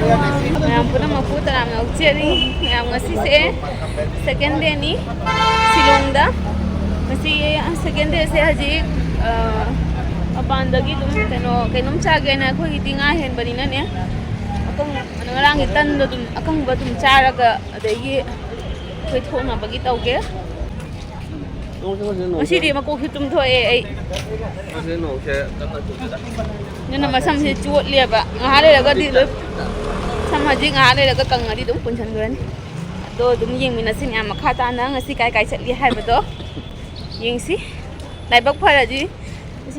Yang pun mafu tara mau ceri yang ngasih se second day ni Silong dah masih second day se haji apan dagi dum kenum caga na ko hitinga hen bani na ne akang ngarang itan dum akang batum cara ga adagi koi thona bagi tauge masih dia mako hitum thoe ai nên là mà xăm thì chuột liệp ạ ngã đây là có đi được xăm mà chỉ ngã đây là có cần ở đi đúng quần chân người tôi đúng nhìn mình là xin nhà mà khá ta nữa người xin cái sẽ đi hai bữa đó nhìn xí đại bác phải là gì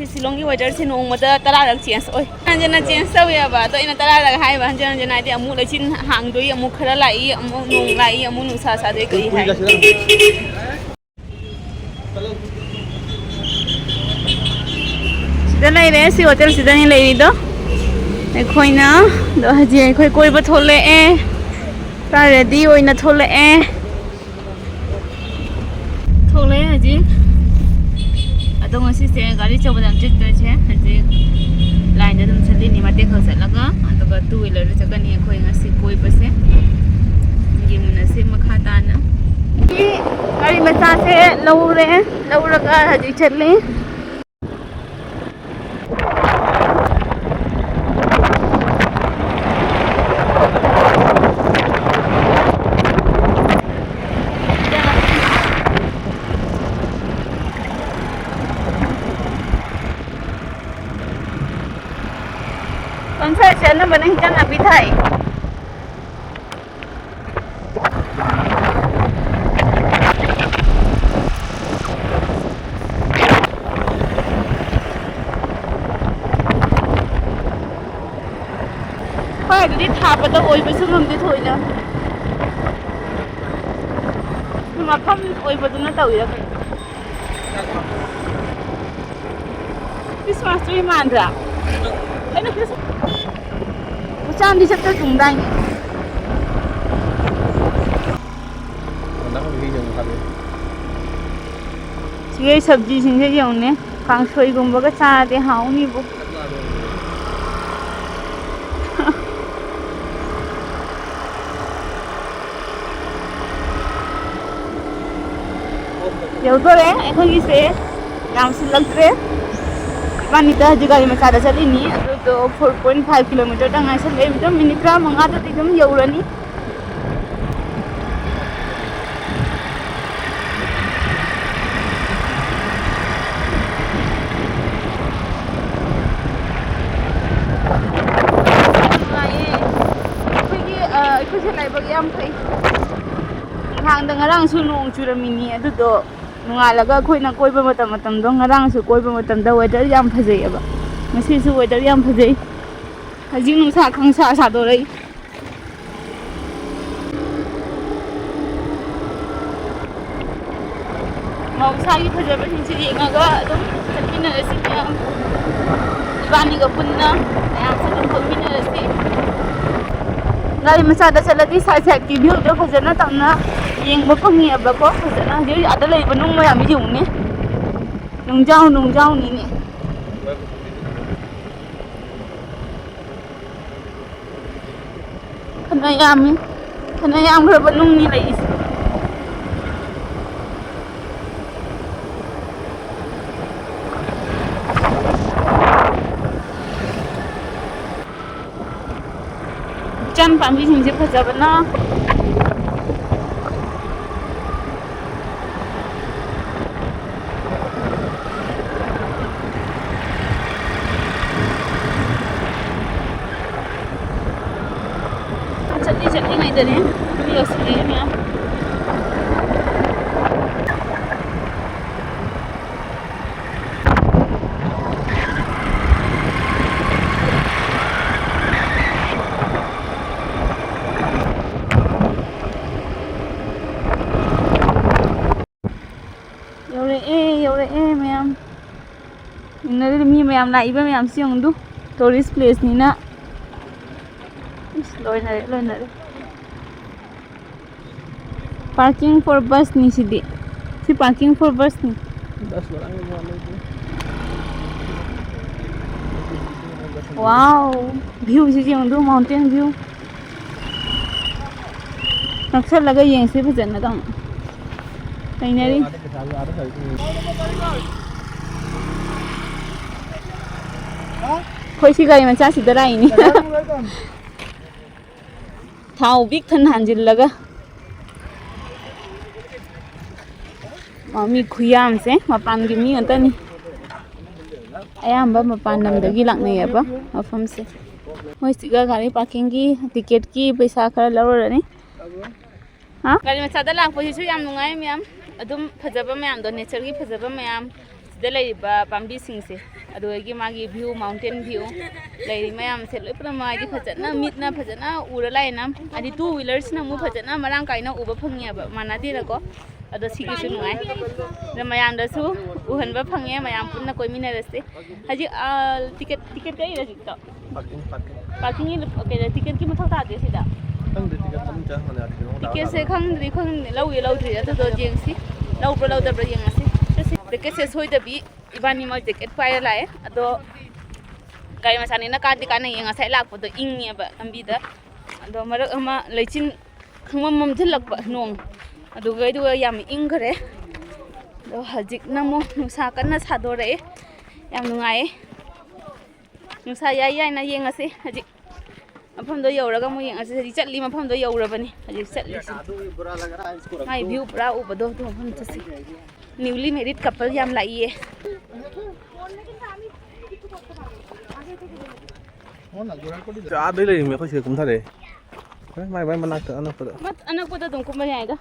xin long như vậy cho xin ông mà ta ra được chuyện rồi anh chân là chuyện sâu vậy bà tôi là ta ra được hai bà anh chân này thì mua lấy xin hàng đôi mua khá lại mua nung lại mua nung xa xa đấy cái hai Sida lai re si hotel sida ni lai do khoi na do haji khoi koi ba thole e ta ready oina thole e thole haji adong asi se gari choba dam chit che haji line da dum chali ni mate khosa laga aduga two wheeler re chaga ni khoi ngasi koi ba se yimuna se makha ta na gari macha se laura ga haji chali con phải xem nó bên anh chân là bị thầy phải đi thả vào đâu ôi với sức ngầm đi thôi nữa nhưng mà không ôi vào nó tàu được Christmas tree man ra cái nó Christmas Chan đi chắc chúng đây. Cái sabji sinh thế giống nè, càng sôi cùng với cái cha thì háo như vậy. Jauh tu le, aku ni se, kamu silang tre. Wanita juga di Masada saat ini itu 4.5 km dengan saya itu minikra mengatur itu jauh lagi. Aku sih bagi ampai. Hang dengan orang sunung curang mini itu tu. Nungalaga khoi na koi ba matam dong ngarang su koi ba matam da weather yam phajai aba masi su weather yam phajai haji nung sa khang sa do rai mau sa gi phajai ba hin chi ngaga dum thakina si ya ibani ga punna ayam sa dum khomina si ngai masada saladi sa ki view do phajana tamna yeng ba pang ngi ba ko phajana ji ada lai banung ma yam jung ni nung jao ni ni kana yam gra banung ni lai Chan pambi sing je phajabana chatti ngai dane video sile me ma'am inna mi ma'am na iba ma'am siung du tourist place ni na loy na parking for bus ni sidi si parking for bus ni 10 orang yang mau lagi wow view si yung du mountain view ꯅꯛꯁꯜꯂꯒ ꯌꯦꯡꯁꯤ ꯐꯖꯅ ꯇꯧꯅ ꯂꯩꯅꯔꯤ ꯑꯩꯈꯣꯏ ꯁꯤ ꯒꯥꯔꯤ ꯃꯆꯥꯁꯤꯗ ꯂꯥꯛꯏꯅꯤ ꯊꯥꯎ big ꯊꯟ ꯍꯥꯟꯖꯤꯜꯂꯒ ꯃꯤ ꯈꯨꯌꯥꯝꯁꯦ ꯃꯄꯥꯟꯒꯤ ꯃꯤ ꯉꯥꯛꯇꯅꯤ ꯑꯌꯥꯝꯕ ꯃꯄꯥꯟ ꯂꯝꯗꯒꯤ ꯂꯥꯛꯅꯩꯌꯦꯕ ꯃꯐꯝꯁꯦ ꯃꯣꯏꯁꯤꯒ ꯒꯥꯔꯤ ꯄꯥꯔꯀꯤꯡꯒꯤ ꯇꯤꯀꯦꯠꯀꯤ ꯄꯩꯁꯥ ꯈꯔ ꯂꯧꯔꯅꯤ ꯒꯥꯔꯤ ꯃꯆꯥꯗ ꯂꯥꯛꯄꯁꯤꯁꯨ ꯌꯥꯝ ꯅꯨꯡꯉꯥꯏ ꯃꯌꯥꯝ ꯑꯗꯨꯝ ꯐꯖꯕ ꯃꯌꯥꯝꯗꯣ ꯅꯦꯆꯔꯒꯤ ꯐꯖꯕ ꯃꯌꯥꯝ ꯁꯤꯗ ꯂꯩꯔꯤꯕ ꯄꯥꯝꯕꯤꯁꯤꯡꯁꯦ ꯑꯗꯨꯗꯒꯤ ꯃꯥꯒꯤ ꯚ꯭ꯌꯨ ꯃꯥꯎꯟꯇꯦꯟ ꯚ꯭ꯌꯨ ꯂꯩꯔꯤ ꯃꯌꯥꯝꯁꯦ ꯂꯣꯏ ꯄꯨꯝꯅꯃꯛ ꯍꯥꯏꯗꯤ ꯐꯖꯅ ꯃꯤꯠꯅ ꯐꯖꯅ ꯎꯔ ꯂꯥꯛꯑꯦꯅ ꯍꯥꯏꯗꯤ ꯇꯨ ꯋꯤꯂꯔꯁꯤꯅ ꯑꯃꯨꯛ ꯐꯖꯅ ꯃꯔꯥꯡ ꯀꯥꯏꯅ ꯎꯕ ꯐꯪꯉꯦꯕ ꯃꯥꯟꯅꯗꯦꯅꯀꯣ ꯑꯗꯣ ꯁꯤꯒꯤꯁꯨ ꯅꯨꯡꯉꯥꯏ ꯑꯗ ꯃꯌꯥꯝꯗꯁꯨ ꯎꯍꯟꯕ ꯐꯪꯉꯦ ꯃꯌꯥꯝ ꯄꯨꯟꯅ ꯀꯣꯏꯃꯤꯟꯅꯔꯁꯦ ꯍꯧꯖꯤꯛ ꯇꯤꯀꯦꯠ ꯀꯛꯏꯔ ꯍꯧꯖꯤꯛꯇꯣ ꯄꯥꯔꯀꯤꯡꯒꯤ ꯀꯩꯅꯣ ꯇꯤꯀꯦꯠꯀꯤ ꯃꯊꯧ ꯇꯥꯗꯦ ꯁꯤꯗ ꯇꯤꯀꯦꯠꯁꯦ ꯈꯪꯗ꯭ꯔꯤ ꯂꯧꯒꯦ ꯂꯧꯗ꯭ꯔꯤ ꯑꯗꯨꯗꯣ ꯌꯦꯡꯁꯤ ꯂꯧꯕ꯭ꯔꯥ ꯂꯧꯗꯕ꯭ꯔꯥ ꯌꯦꯡꯉꯁꯤ ꯇꯤꯀꯦꯠꯁꯦ ꯁꯣꯏꯗꯕꯤ ꯏꯕꯥꯅꯤꯃꯛ ꯇꯤꯀꯦꯠ ꯄꯥꯏꯔ ꯂꯥꯛꯑꯦ ꯑꯗꯣ ꯒꯥꯔꯤ ꯃꯆꯥꯅꯤꯅ ꯀꯥꯟꯅꯩꯌꯦ ꯉꯁꯥꯏ ꯂꯥꯛꯄꯗꯣ ꯏꯪꯉꯦꯕ ꯂꯝꯕꯤꯗ ꯑꯗꯣ ꯃꯔꯛ ꯑꯃ ꯂꯩꯆꯤꯟ ꯈꯪꯃꯝ ꯃꯝꯁꯤꯜꯂꯛꯄ ꯅꯣꯡ ꯑꯗꯨꯒ ꯌꯥꯝ ꯏꯪꯈ꯭ꯔꯦ ꯑꯗꯣ ꯍꯧꯖꯤꯛꯅ ꯑꯃꯨꯛ ꯅꯨꯡꯁꯥ ꯀꯟꯅ ꯁꯥꯗꯣꯔꯛꯑꯦ ꯌꯥꯝ ꯅꯨꯡꯉꯥꯏꯌꯦ ꯅꯨꯡꯁꯥ ꯌꯥꯏꯅ ꯌꯦꯡꯉꯁꯤ ꯍꯧꯖꯤꯛ ꯃꯐꯝꯗꯣ ꯌꯧꯔꯒ ꯑꯃꯨꯛ ꯌꯦꯡꯉꯁꯤ ꯍꯧꯖꯤꯛ ꯆꯠꯂꯤ ꯃꯐꯝꯗꯣ ꯌꯧꯔꯕꯅꯤ ꯍꯧꯖꯤꯛ ꯆꯠꯂꯤꯁꯤ ꯃꯥꯏ ꯚ꯭ꯌꯨ ꯄꯨꯔꯥ ꯎꯕꯗꯣ ꯑꯗꯨ ꯃꯐꯝ ꯆꯠꯁꯤ ꯅ꯭ꯌꯨꯂꯤ ꯃꯦꯔꯤꯠ ꯀꯄꯜ ꯌꯥꯝ ꯂꯥꯛꯏꯌꯦ ꯑꯥꯗꯩ ꯂꯩꯔꯤꯃꯦ ꯑꯩꯈꯣꯏ ꯁꯤꯗ ꯀꯨꯝꯊꯔꯛꯑꯦ ꯃꯥꯏ ꯃꯅꯥꯛꯇ ꯑꯅꯛꯄꯗ ꯑꯗꯨꯝ ꯀꯨꯝꯕ ꯌꯥꯏꯗ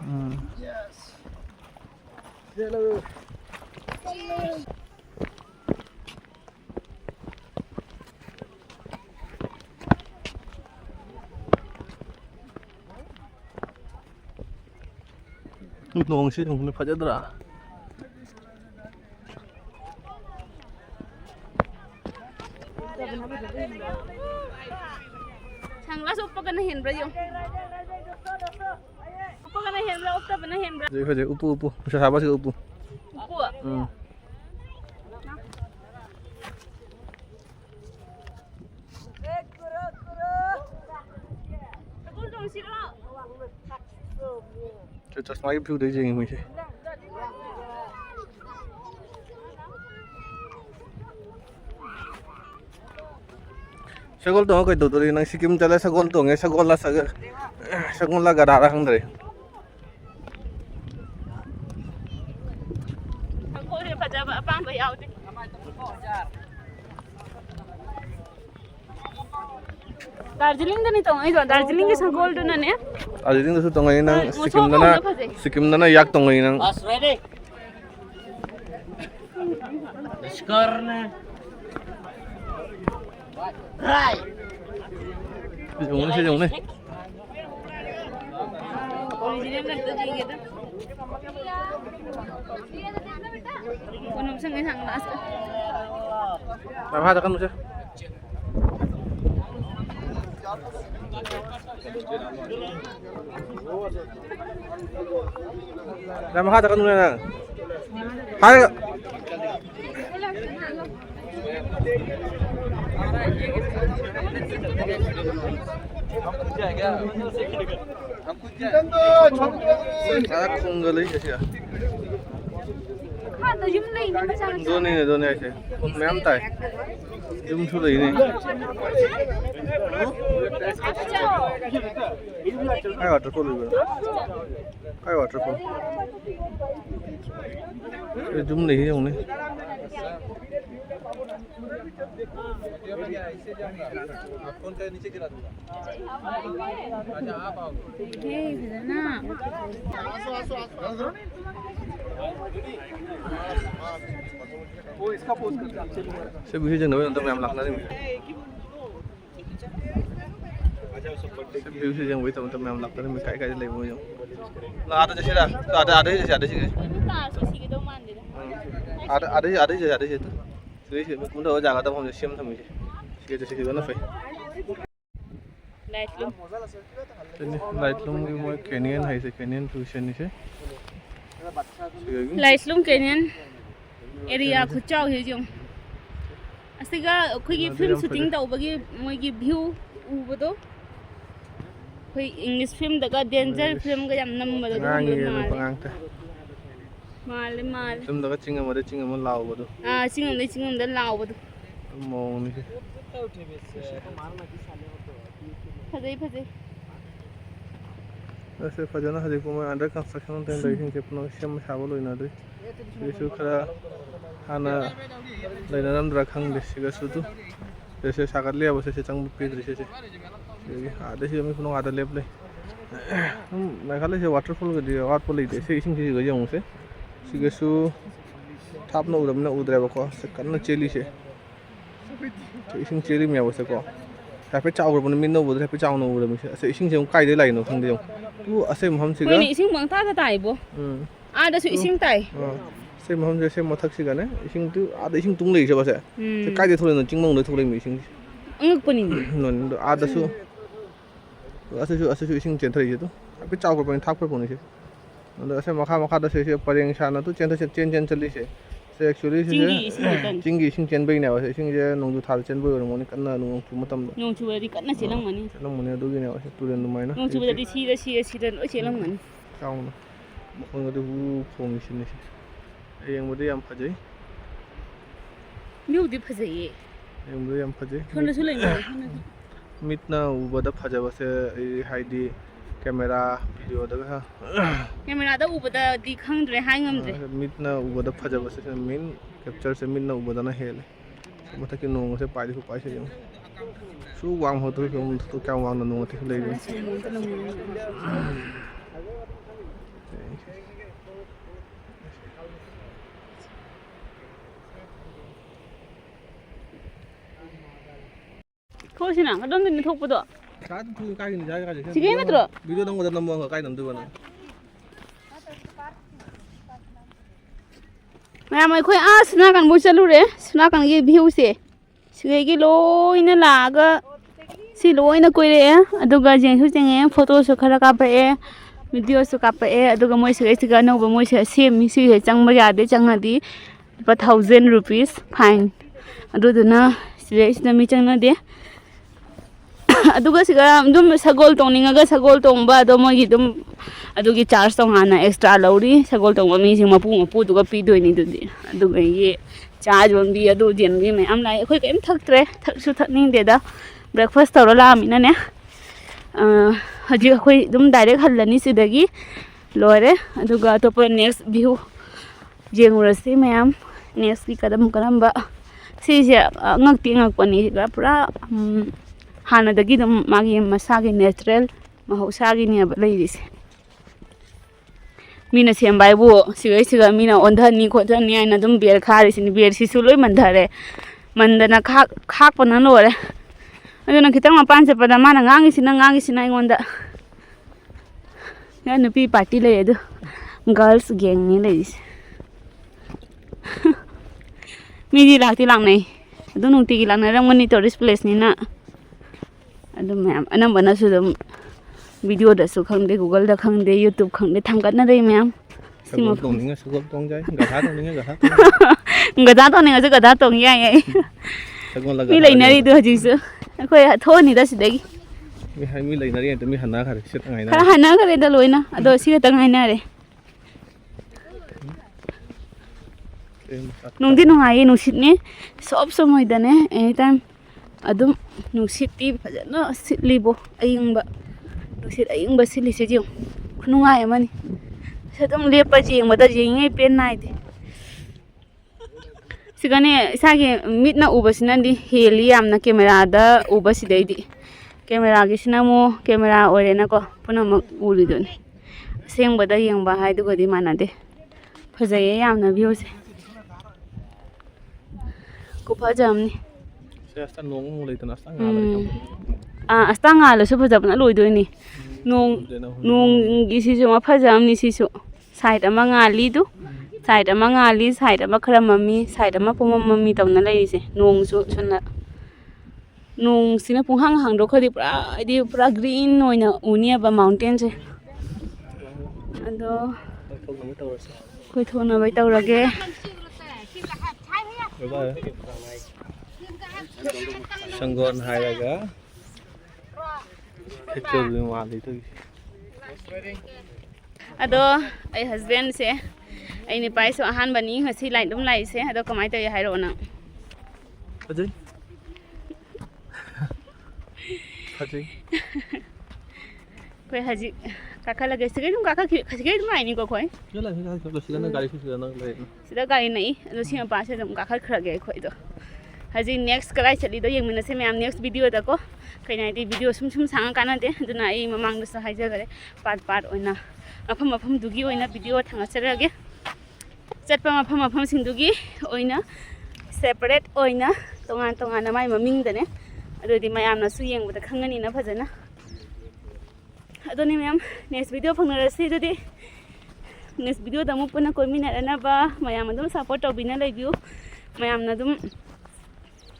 ꯅꯣꯡꯁꯤ ꯅꯣꯡꯅ ꯐꯖꯗ꯭ꯔꯥ ꯁꯪꯒ꯭ꯂꯥꯁ ꯎꯞꯄꯒꯅ ꯍꯦꯟꯕ꯭ꯔꯥ ꯌꯦꯡꯉꯨ ꯎꯞꯄꯒꯅ ꯍꯦꯟꯕ꯭ꯔꯥ ꯎꯞꯇꯕꯅ ꯍꯦꯟꯕ꯭ꯔꯥ ꯍꯧꯖꯤꯛ ꯎꯞꯄꯨ ꯅꯨꯡꯁꯥ ꯁꯥꯕꯁꯤꯗ ꯎꯞꯄꯨ ꯆꯁꯃꯥꯒꯤ ꯚ꯭ꯌꯨꯗ ꯌꯦꯡꯉꯤ ꯃꯣꯏꯁꯦ ꯁꯒꯣꯜ ꯇꯣꯡꯉ ꯀꯩꯗꯧꯗꯣꯔꯤ ꯅꯪ ꯁꯤꯀꯤꯝ ꯆꯠꯂꯦ ꯁꯒꯣꯜ ꯇꯣꯡꯉꯦ ꯁꯒꯣꯜꯂ ꯒꯙꯥꯔ ꯈꯪꯗ꯭ꯔꯦ ꯁꯒꯣꯜꯁꯦ ꯐꯖꯕ ꯑꯄꯥꯝꯕ ꯌꯥꯎꯗꯦ ꯗꯥꯔꯖꯤꯂꯤꯡꯗꯅꯤ ꯇꯣꯡꯉꯛꯏꯗꯣ ꯗꯥꯔꯖꯤꯂꯤꯡꯒꯤ ꯁꯒꯣꯜꯗꯨꯅꯅꯦ ꯗꯥꯔꯖꯤꯂꯤꯡꯗꯁꯨ ꯇꯣꯡꯉꯛꯏ ꯅꯪ ꯁꯤꯀꯤꯝꯗꯅ ꯌꯥꯛ ꯇꯣꯡꯉꯛꯏ ꯅꯪ ꯁꯤ ꯌꯦꯡꯉꯨꯅꯦ ꯃꯈꯥ ꯆꯠꯀꯅꯨꯁꯦ ꯃꯈꯥ ꯆꯠꯀꯅꯨꯅꯦ ꯅꯪ ꯍꯥꯏꯔꯒ ꯈꯣꯡꯒ ꯂꯩ ꯑꯁꯤꯗ दोनों ऐसे मैम ताई तुम छू रही नहीं काय वाटरफॉल काय वाटरफॉल ये तुम नहीं है उन्हें कौन सा नीचे गिरा दूंगा अच्छा आप आओ ना वो इसका पोस्ट करता से भी जंग नवे अंदर मैम लगना नहीं से भी जंग वही तो मैम लगता नहीं मैं काय काय ले वो जो आधा जैसे आधा जैसे आधे तो सही से मैं कुंडा हो जाएगा तब हम सेम था मुझे ये जैसे कि ना फिर लाइटलूम की वो कैनियन है से कैनियन ट्यूशन से लाइटलूम कैनियन एरिया खुचाव है जो असिगा अखोगी फिल्म शूटिंग तौबगी मोगी व्यू उबदो ꯑꯩꯈꯣꯏ ꯏꯪꯂꯤꯁ ꯐꯤꯂꯝꯗꯒ ꯗꯦꯟꯖꯔ ꯐꯤꯂꯝꯒ ꯌꯥꯝ ꯅꯝꯕꯗꯣ ꯃꯥꯜꯂꯦ ꯃꯥꯜꯂꯦ ꯐꯤꯂꯝꯗꯒ ꯆꯤꯡ ꯑꯃ ꯂꯥꯎꯕꯗꯣ ꯆꯤꯡ ꯑꯃꯗ ꯂꯥꯎꯕꯗꯣ ꯃꯑꯣꯡꯅꯤ ꯐꯖꯩ ꯑꯁꯦ ꯐꯖꯅ ꯍꯧꯖꯤꯛꯄꯨ ꯃꯣꯏ ꯑꯟꯗꯔ ꯀꯟꯁꯇ꯭ꯔꯛꯁꯟ ꯂꯩꯔꯤꯁꯤꯡꯁꯦ ꯄꯨꯝꯅꯃꯛ ꯁꯦꯝ ꯁꯥꯕ ꯂꯣꯏꯅꯗ꯭ꯔꯤ ꯁꯤꯁꯨ ꯈꯔ ꯍꯥꯟꯅ ꯂꯩꯅꯔꯝꯗ꯭ꯔꯥ ꯈꯪꯗꯦ ꯁꯤꯒꯁꯨ ꯁꯤꯁꯦ ꯁꯥꯒꯠꯂꯦꯕ ꯁꯤꯁꯦ ꯆꯪꯕ ꯄꯤꯗ꯭ꯔꯤ ꯁꯤꯁꯦ ꯁꯤꯒꯤ ꯑꯥꯗꯩꯁꯤ ꯃꯤ ꯄꯨꯝꯅꯃꯛ ꯑꯥꯗ ꯂꯦꯞ ꯂꯩ ꯃꯦꯘꯥꯂꯌꯥꯁꯦ ꯋꯥꯇꯔꯐꯣꯜꯒꯗꯤ ꯑꯋꯥꯠꯄ ꯂꯩꯇꯦ ꯁꯤ ꯏꯁꯤꯡꯁꯤꯒ ꯌꯦꯡꯉꯨꯁꯦ ꯁꯤꯒꯁꯨ ꯊꯥꯞꯅ ꯎꯗꯕꯅꯤꯅ ꯎꯗ꯭ꯔꯦꯕꯀꯣ ꯀꯟꯅ ꯆꯦꯜꯂꯤꯁꯦ ꯏꯁꯤꯡ ꯆꯦꯜꯂꯤ ꯃꯌꯥꯝꯁꯦꯀꯣ ꯍꯥꯏꯐꯦꯠ ꯆꯥꯎꯈ꯭ꯔꯕꯅꯤ ꯃꯤꯠꯅ ꯎꯕꯗ ꯍꯥꯏꯐꯦꯠ ꯆꯥꯎꯅ ꯎꯔꯕꯅꯤ ꯑꯁ ꯏꯁꯤꯡꯁꯦ ꯑꯃꯨꯛ ꯀꯥꯏꯗꯩ ꯂꯥꯛꯏꯅꯣ ꯈꯪꯗꯦ ꯇꯨ ꯑꯁꯦ ꯃꯐꯝꯁꯤꯒ ꯍꯣꯏꯅꯦ ꯏꯁꯤꯡ ꯄꯪꯇꯥꯗ ꯇꯥꯏꯕꯣ ꯑꯥꯗꯁꯨ ꯏꯁꯤꯡ ꯇꯥꯏ ꯁꯤ ꯃꯐꯝꯁꯦ ꯁꯤ ꯃꯊꯛꯁꯤꯒꯅꯦ ꯏꯁꯤꯡ ꯑꯥꯗ ꯏꯁꯤꯡ ꯇꯨꯡ ꯂꯩꯔꯤꯁꯦ ꯁꯦ ꯀꯥꯏꯗꯩ ꯊꯣꯛꯂꯛꯏꯅꯣ ꯆꯤꯡꯃꯥꯡꯗꯩ ꯊꯣꯛꯂꯛꯏꯅꯣ ꯏꯁꯤꯡꯁꯦ ꯑꯉꯛꯄꯅꯤꯅꯦ ꯑꯥꯗꯁꯨ ꯑꯁꯤꯁꯨ ꯏꯁꯤꯡ ꯆꯦꯟꯊꯔꯛꯏꯁꯦ ꯑꯗꯨ ꯍꯥꯏꯐꯦꯠ ꯆꯥꯎꯈ꯭ꯔꯕꯅꯤ ꯊꯥꯛꯈ꯭ꯔꯕꯅꯤ ꯁꯤ ꯑꯗꯣ ꯑꯁꯦ ꯃꯈꯥꯗ ꯁꯤꯁꯦ ꯄꯔꯦꯡ ꯁꯥꯟꯅ ꯇꯨ ꯆꯦꯟ ꯆꯠꯂꯤꯁꯦ ꯁꯤ ꯑꯦꯛꯆꯨꯋꯦꯂꯤ ꯁꯤꯁꯦ ꯆꯤꯡꯒꯤ ꯏꯁꯤꯡ ꯆꯦꯟꯕꯩꯅꯦꯕ ꯏꯁꯤꯡꯁꯦ ꯅꯣꯡꯖꯨ ꯊꯥꯗ ꯆꯦꯟꯕꯩ ꯑꯣꯏꯔꯝꯒꯅꯤ ꯀꯟꯅ ꯅꯣꯡ ꯆꯨꯕ ꯃꯇꯝꯗ ꯅꯣꯡ ꯆꯨꯕꯗꯤ ꯀꯟꯅ ꯆꯦꯜꯂꯝꯒꯅꯤ ꯑꯗꯨꯒꯤꯅꯦꯕ ꯇꯨꯔꯦꯟ ꯑꯗꯨꯃꯥꯏꯅ ꯅꯣꯡ ꯆꯨꯕꯗꯗꯤ ꯁꯤꯗ ꯂꯣꯏ ꯆꯦꯜꯂꯝꯒꯅꯤ ꯆꯥꯎꯅ ꯃꯈꯣꯡꯗꯗꯤ ꯈꯣꯡꯉꯤꯁꯤꯅꯤ ꯌꯦꯡꯕꯗꯤ ꯌꯥꯝ ꯐꯖꯩ ꯚ꯭ꯌꯨꯗꯤ ꯐꯖꯩꯌꯦ ꯌꯦꯡꯕꯗꯤ ꯌꯥꯝ ꯐꯖꯩ ꯁꯣꯝꯗꯁꯨ ꯂꯩꯅꯦ ꯃꯤꯠꯅ ꯎꯕꯗ ꯐꯖꯕꯁꯦ ꯍꯥꯏꯗꯤ ꯀꯦꯃꯦꯔꯥ ꯚꯤꯗꯤꯑꯣꯗꯒ ꯀꯦꯃꯦꯔꯥꯗ ꯎꯕꯗꯗꯤ ꯈꯪꯗ꯭ꯔꯦ ꯍꯥꯏ ꯉꯝꯗ꯭ꯔꯦ ꯃꯤꯠꯅ ꯎꯕꯗ ꯐꯖꯕꯁꯦ ꯃꯦꯟ ꯀꯦꯞꯆꯔꯁꯦ ꯃꯤꯠꯅ ꯎꯕꯗꯅ ꯍꯦꯜꯂꯦ ꯃꯊꯛꯀꯤ ꯅꯣꯡꯁꯦ ꯄꯥꯏꯁꯨ ꯄꯥꯏꯁꯦ ꯌꯦꯡꯉꯨ ꯁꯨ ꯋꯥꯡ ꯍꯧꯗꯣꯛ ꯀꯌꯥꯝ ꯋꯥꯡꯅ ꯅꯣꯡ ꯑꯇꯦꯛ ꯂꯩꯔꯤ ꯊꯣꯛꯁꯤꯅ ꯑꯗꯣꯝꯗꯅꯤ ꯊꯣꯛꯄꯗꯣ ꯁꯤꯒꯩ ꯅꯠꯇ꯭ꯔꯣ ꯚꯤꯗꯤꯑꯣ ꯅꯝꯕꯗ ꯅꯝꯃꯒ ꯀꯥꯏ ꯅꯝꯗꯣꯏꯕ ꯅꯪ ꯃꯌꯥꯝ ꯑꯩꯈꯣꯏ ꯁꯨꯅꯥꯀꯟꯐꯥꯎ ꯆꯠꯂꯨꯔꯦ ꯁꯨꯅꯥꯀꯟꯒꯤ ꯚ꯭ꯌꯨꯁꯦ ꯁꯤꯗꯒꯤ ꯂꯣꯏꯅ ꯂꯥꯛꯑꯒ ꯁꯤ ꯂꯣꯏꯅ ꯀꯣꯏꯔꯛꯑꯦ ꯑꯗꯨꯒ ꯌꯦꯡꯁꯨ ꯆꯪꯉꯛꯑꯦ ꯐꯣꯇꯣꯁꯨ ꯈꯔ ꯀꯥꯞꯄꯛꯑꯦ ꯚꯤꯗꯤꯑꯣꯁꯨ ꯀꯥꯞꯄꯛꯑꯦ ꯑꯗꯨꯒ ꯃꯣꯏ ꯁꯤꯒꯩꯁꯤꯒ ꯑꯅꯧꯕ ꯃꯣꯏꯁꯦ ꯁꯦꯝꯃꯤ ꯁꯤꯁꯦ ꯆꯪꯕ ꯌꯥꯗꯦ ꯆꯪꯉꯗꯤ ꯂꯨꯄꯥ 1000 rupees ꯐꯥꯏꯟ ꯑꯗꯨꯗꯨꯅ ꯁꯤꯗꯩꯁꯤꯗ ꯃꯤ ꯆꯪꯅꯗꯦ ꯑꯗꯨꯒ ꯁꯤꯒ ꯑꯗꯨꯝ ꯁꯒꯣꯜ ꯇꯣꯡꯅꯤꯡꯉꯒ ꯁꯒꯣꯜ ꯇꯣꯡꯕ ꯑꯗꯣ ꯃꯣꯏꯒꯤ ꯑꯗꯨꯝ ꯑꯗꯨꯒꯤ ꯆꯥꯔꯖ ꯇꯣꯉꯥꯟꯅ ꯑꯦꯛꯁꯇ꯭ꯔꯥ ꯂꯧꯔꯤ ꯁꯒꯣꯜ ꯇꯣꯡꯕ ꯃꯤꯁꯤꯡ ꯃꯄꯨꯗꯨꯒ ꯄꯤꯗꯣꯏꯅꯤ ꯑꯗꯨꯗꯤ ꯑꯗꯨꯒꯤ ꯆꯥ ꯌꯣꯟꯕꯤ ꯑꯗꯨ ꯌꯣꯟꯕꯤ ꯃꯌꯥꯝ ꯂꯥꯛꯑꯦ ꯑꯩꯈꯣꯏ ꯀꯔꯤꯝ ꯊꯛꯇ꯭ꯔꯦ ꯊꯛꯁꯨ ꯊꯛꯅꯤꯡꯗꯦꯗ ꯕ꯭ꯔꯦꯛꯐꯥꯁ ꯇꯧꯔ ꯂꯥꯛꯑꯃꯤꯅꯅꯦ ꯍꯧꯖꯤꯛ ꯑꯩꯈꯣꯏ ꯑꯗꯨꯝ ꯗꯥꯏꯔꯦꯛ ꯍꯜꯂꯅꯤ ꯁꯤꯗꯒꯤ ꯂꯣꯏꯔꯦ ꯑꯗꯨꯒ ꯑꯇꯣꯞꯄ ꯅꯦꯛꯁ ꯚ꯭ꯌꯨ ꯌꯦꯡꯉꯨꯔꯁꯤ ꯃꯌꯥꯝ ꯅꯦꯛꯁꯀꯤ ꯀꯔꯝꯕ ꯁꯤꯁꯦ ꯑꯉꯛꯄꯅꯤ ꯄꯨꯔꯥ ꯍꯥꯟꯅꯗꯒꯤ ꯑꯗꯨꯝ ꯃꯥꯒꯤ ꯃꯁꯥꯒꯤ ꯅꯦꯆꯔꯦꯜ ꯃꯍꯧꯁꯥꯒꯤꯅꯦꯕ ꯂꯩꯔꯤꯁꯦ ꯃꯤꯅ ꯁꯦꯝꯕ ꯍꯥꯏꯕꯨ ꯁꯤꯒꯩꯁꯤꯒ ꯃꯤꯅ ꯑꯣꯟꯊꯅꯤ ꯈꯣꯠꯊꯅꯤ ꯍꯥꯏꯅ ꯑꯗꯨꯝ ꯕꯦꯔ ꯈꯥꯔꯤꯁꯤꯅꯤ ꯕꯦꯔꯁꯤꯁꯨ ꯂꯣꯏ ꯃꯟꯊꯔꯦ ꯃꯟꯗꯅ ꯈꯥꯛꯄꯅ ꯂꯣꯏꯔꯦ ꯑꯗꯨꯅ ꯈꯤꯇꯪ ꯃꯄꯥꯟ ꯆꯠꯄꯗ ꯃꯥꯅ ꯉꯥꯡꯉꯤꯁꯤꯅ ꯑꯩꯉꯣꯟꯗ ꯅꯨꯄꯤ ꯄꯥꯔꯇꯤ ꯂꯩ ꯑꯗꯨ ꯒꯔꯜꯁ ꯒꯦꯡꯅꯤ ꯂꯩꯔꯤꯁꯦ ꯃꯤꯗꯤ ꯂꯥꯛꯅꯩ ꯑꯗꯨ ꯅꯨꯡꯇꯤꯒꯤ ꯂꯥꯛꯅꯔꯝꯒꯅꯤ ꯇꯨꯔꯤꯁ ꯄ꯭ꯂꯦꯁꯅꯤꯅ ꯑꯗꯨꯝ ꯃꯌꯥꯝ ꯑꯅꯝꯕꯅꯁꯨ ꯑꯗꯨꯝ ꯚꯤꯗꯤꯑꯣꯗꯁꯨ ꯈꯪꯗꯦ ꯒꯨꯒꯜꯗ ꯈꯪꯗꯦ ꯌꯨꯇꯨꯕ ꯈꯪꯗꯦ ꯊꯥꯡꯒꯠꯅꯔꯤ ꯃꯌꯥꯝ ꯁꯒꯣꯜ ꯇꯣꯡꯅꯤꯡꯉ ꯁꯒꯣꯜ ꯇꯣꯡꯖꯩ ꯒꯙꯥ ꯇꯣꯡꯅꯤꯡꯉ ꯒꯙꯥ ꯒꯙꯥ ꯇꯣꯡꯅꯤꯡꯉꯁꯨ ꯒꯙꯥ ꯇꯣꯡ ꯌꯥꯏ ꯃꯤ ꯂꯩꯅꯔꯤꯗꯨ ꯍꯧꯖꯤꯛꯁꯨ ꯑꯩꯈꯣꯏ ꯊꯣꯛꯑꯅꯤꯗ ꯁꯤꯗꯒꯤ ꯃꯤ ꯂꯩꯅꯔꯤ ꯉꯥꯛꯇ ꯃꯤ ꯍꯟꯅꯈ꯭ꯔꯦ ꯈꯔ ꯍꯟꯅꯈ꯭ꯔꯦꯗ ꯂꯣꯏꯅ ꯑꯗꯣ ꯁꯤ ꯈꯛꯇꯪ ꯍꯥꯏꯅꯔꯦ ꯅꯨꯡꯗꯤ ꯅꯨꯡꯉꯥꯏꯌꯦ ꯅꯨꯡꯁꯤꯠꯅꯦ ꯁꯣꯝ ꯍꯣꯏꯗꯅꯦ ꯑꯦꯅꯤ ꯇꯥꯏꯝ ꯑꯗꯨꯝ ꯅꯨꯡꯁꯤꯠꯇꯤ ꯐꯖꯅ ꯁꯤꯠꯂꯤꯕꯣ ꯑꯌꯤꯡꯕ ꯅꯨꯡꯁꯤꯠ ꯑꯌꯤꯡꯕ ꯁꯤꯠꯂꯤꯁꯦ ꯌꯦꯡꯉꯨ ꯈꯨꯅꯨꯡꯉꯥꯏ ꯑꯃꯅꯤ ꯁꯤ ꯑꯗꯨꯝ ꯂꯦꯞꯄ ꯌꯦꯡꯕꯗ ꯌꯦꯡꯉꯤꯉꯩ ꯄꯦꯟ ꯅꯥꯏꯗꯦ ꯁꯤꯒꯅꯦ ꯏꯁꯥꯒꯤ ꯃꯤꯠꯅ ꯎꯕꯁꯤꯅꯗꯤ ꯍꯦꯜꯂꯤ ꯌꯥꯝꯅ ꯀꯦꯃꯦꯔꯥꯗ ꯎꯕꯁꯤꯗꯩꯗꯤ ꯀꯦꯃꯦꯔꯥꯒꯤꯁꯤꯅ ꯑꯃꯨꯛ ꯀꯦꯃꯦꯔꯥ ꯑꯣꯏꯔꯦꯅꯀꯣ ꯄꯨꯝꯅꯃꯛ ꯎꯔꯤꯗꯨꯅꯤ ꯑꯁꯦꯡꯕꯗ ꯌꯦꯡꯕ ꯍꯥꯏꯗꯨꯒꯗꯤ ꯃꯥꯟꯅꯗꯦ ꯐꯖꯩꯌꯦ ꯌꯥꯝꯅ ꯚ꯭ꯌꯨꯁꯦ ꯈꯨꯐꯖꯝꯅꯤ ꯑꯁꯇꯥ ꯉꯥꯜꯂꯁꯨ ꯐꯖꯕꯅ ꯂꯣꯏꯗꯣꯏꯅꯤ ꯅꯣꯡꯒꯤꯁꯤꯁꯨ ꯃꯐꯖꯝꯅꯤ ꯁꯤꯁꯨ ꯁꯥꯏꯠ ꯑꯃ ꯉꯥꯜꯂꯤꯗꯨ ꯁꯥꯏꯠ ꯑꯃ ꯉꯥꯜꯂꯤ ꯁꯥꯏꯠ ꯑꯃ ꯈꯔ ꯃꯝꯃꯤ ꯁꯥꯏꯠ ꯑꯃ ꯄꯨꯡꯃꯝ ꯃꯝꯃꯤ ꯇꯧꯅ ꯂꯩꯔꯤꯁꯦ ꯅꯣꯡꯁꯨ ꯁꯨꯅ ꯅꯣꯡꯁꯤꯅ ꯄꯨꯡꯍꯥꯡ ꯍꯥꯡꯗꯣꯛꯈ꯭ꯔꯗꯤ ꯄꯨꯔꯥ ꯍꯥꯏꯗꯤ ꯄꯨꯔꯥ ꯒ꯭ꯔꯤꯟ ꯑꯣꯏꯅ ꯎꯅꯤꯕ ꯃꯥꯎꯟꯇꯦꯟꯁꯦ ꯑꯗꯣ ꯑꯩꯈꯣꯏ ꯊꯣꯛꯅꯕꯩ ꯇꯧꯔꯒꯦ ꯁꯪꯒꯣꯜ ꯍꯥꯏꯔꯒ खेचर माली तो अदो आई हस्बैंड से आई ने पाइसो अहान बनी हसी लाइन दुम लाई से अदो कमाई तो ये हाइरो ना अजय अजय कोई हजी काका लगे सिगे तुम काका खसगे तुम आई नहीं को कोई चला चलो सीधा ना गाड़ी से सीधा ना ले सीधा गाड़ी नहीं अदो सीमा पास से तुम काका खरगे कोई तो हजी नेक्स्ट कलाई चली दो यंग से मैम नेक्स्ट वीडियो तको कहीं वीडियो सुम सुम सांग कानादे अदुना आई ममांग दस हाइजगरे पार्ट पार्ट ओइना मफम मफम दुगी ओइना वीडियो थांगचरगे चटपा मफम मफम सिंदुगी ओइना सेपरेट ओइना तोंगान तोंगान माय ममिंग दने अदुदि मयामनासु येंगबदा खंगनी ना फजना अदोनी मैम नेक्स्ट वीडियो फंगनरसी अदुदि नेक्स्ट वीडियो दमु पुना कोइमिनारनाबा मयाम अदुम सपोर्ट तौबिना लेबियु मयामना अदुम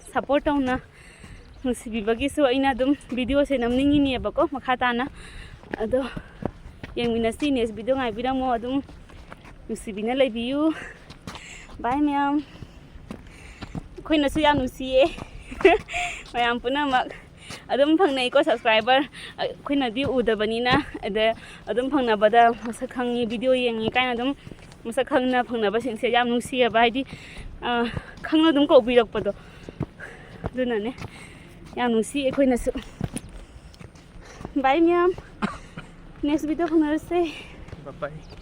सपोर्ट तौना नुसिबिबगिसु अइना अदुम वीडियो से नमनिंगिनिबको मखा ताना अदो येंगमिनासी नेक्स्ट वीडियो गाइबिरामो अदुम नुसिबिना लेबियु बाय मैम खोइनसु याम नुसिये मैम पुनमक अदुम फंगनैको सब्सक्राइबर खोइनदि उदबनिना अदे अदुम फंगनबदा मसक खंगी वीडियो येंगी काइना अदुम मसक खंगना फंगनबसिंगसे याम नुसियबा हाइदि खंगना अदुम कौबिरकपदो दुनाने याम नुसि एखोइनसु बाय मैम नेक्स्ट वीडियो फंगनरसे बाय